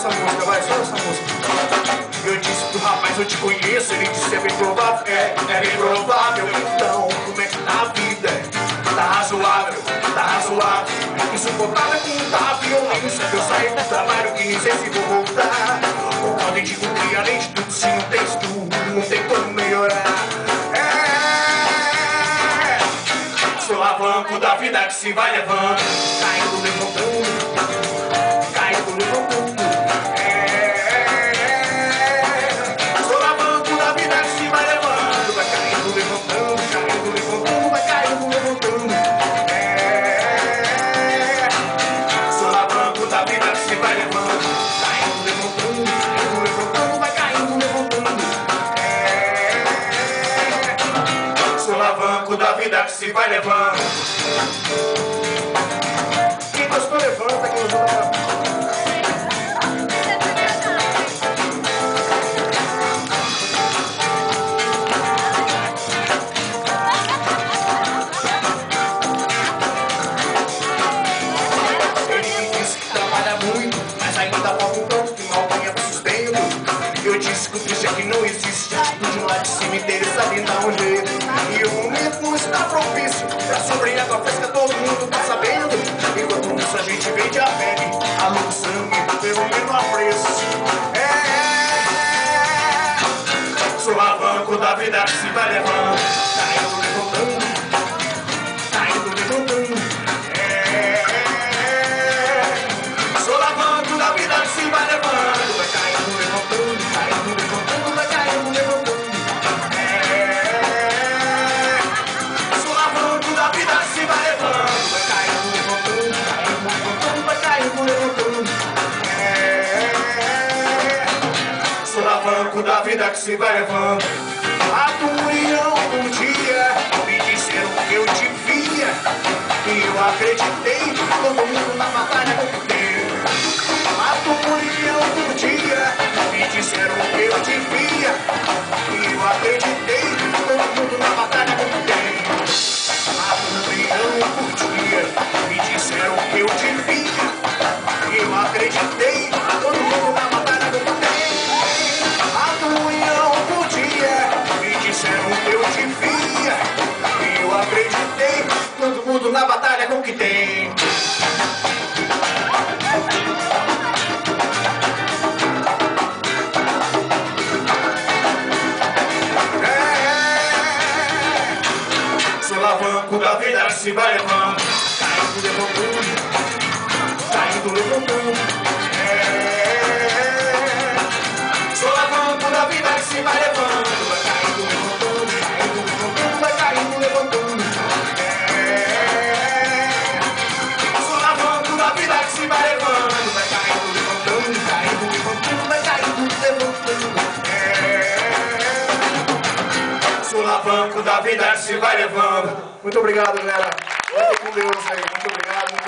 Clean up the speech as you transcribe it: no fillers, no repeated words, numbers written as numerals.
essa música, vai, só essa música. Eu disse pro rapaz, eu te conheço, ele disse é bem provável, é bem provável. Então, como é que tá a vida? Tá razoável, tá razoável. Insuportável como tá a violência. Eu saí do trabalho que nem sei se vou voltar. Ou quando eu digo que além de tudo, se não tem estudo, não tem como melhorar. Solavanco da vida que se vai levando, caindo, levantando, caindo, levantando. Solavanco da vida que se vai levando, vai caindo, levantando, caindo, levantando, vai caindo, levantando. Solavanco da vida que se vai levando, caindo, levantando, vai caindo, levantando. Solavanco da vida que se vai levando. Quem gostou, levanta, quem gostou, levanta. Ele me disse que trabalha muito, mas ainda falta um tanto que mal ganha pro sustento. Eu disse que o triste é que não existe atitude lá de cima interessada em dar um jeito. E o momento não está propício pra sobre água fresca, todo mundo tá sabendo. Enquanto isso a gente vende a pele, a luz do sangue, pelo menor preço. Solavanco da vida que se vai levando, caindo, levantando, caindo, levantando. Solavanco da vida que se vai levando, vai caindo, levantando, caindo, levantando, vai caindo, levantando. Solavanco da vida que se vai levando, vai caindo, levantando, caindo, levantando, vai caindo, levantando. Solavanco da vida que se vai levando. A união um dia me disseram que eu te via e eu acreditei, todo mundo na batalha concordei. A união um dia me disseram que eu te via e eu acreditei, todo mundo na batalha concordei. A união um dia me disseram que eu te via e eu acreditei, todo mundo na batalha concordei. A união um dia me disseram que eu te via e eu acreditei, todo mundo na batalha com o que tem. Solavanco da vida que se vai levando, caindo, levantando, caindo, levantando. Solavanco da vida que se vai levando, vai caindo, levantando, caindo, levantando, vai caindo, levantando. Solavanco da vida que se vai levando, vai caindo, levantando, caindo, levantando, vai caindo, levantando. Solavanco da vida que se vai levando. Muito obrigado, galera. Fique com Deus aí. Muito obrigado.